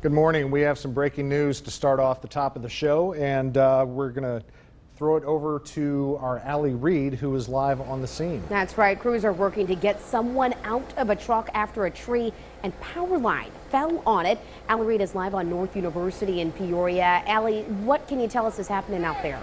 Good morning. We have some breaking news to start off the top of the show, and we're going to throw it over to our Reid, who is live on the scene. That's right. Crews are working to get someone out of a truck after a tree and power line fell on it. Reid is live on North University in Peoria. Allie, what can you tell us is happening out there?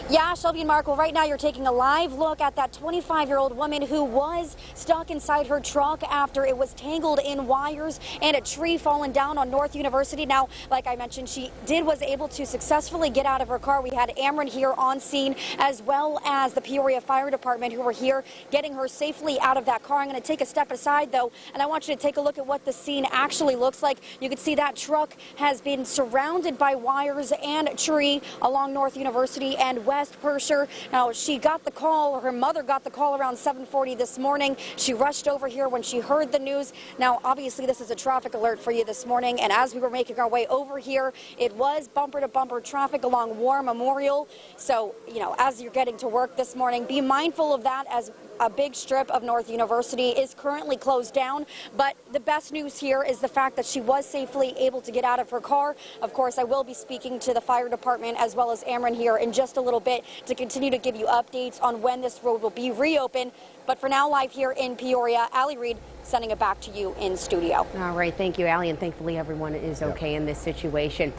Yeah, Shelby and Mark, well, right now you're taking a live look at that 25-year-old woman who was stuck inside her truck after it was tangled in wires and a tree fallen down on North University. Now, like I mentioned, she was able to successfully get out of her car. We had Ameren here on scene, as well as the Peoria Fire Department, who were here getting her safely out of that car. I'm going to take a step aside, though, and I want you to take a look at what the scene actually looks like. You can see that truck has been surrounded by wires and tree along North University and West Pershur. Now, she got the call, or her mother got the call around 7:40 this morning. She rushed over here when she heard the news. Now, obviously, this is a traffic alert for you this morning, and as we were making our way over here, it was bumper-to-bumper traffic along War Memorial. So, you know, as you're getting to work this morning, be mindful of that, as a big strip of North University is currently closed down. But the best news here is the fact that she was safely able to get out of her car. Of course, I will be speaking to the fire department as well as Ameren here in just a little bit to continue to give you updates on when this road will be reopened. But for now, live here in Peoria, Reid, sending it back to you in studio. All right. Thank you, Allie. And thankfully, everyone is okay in this situation.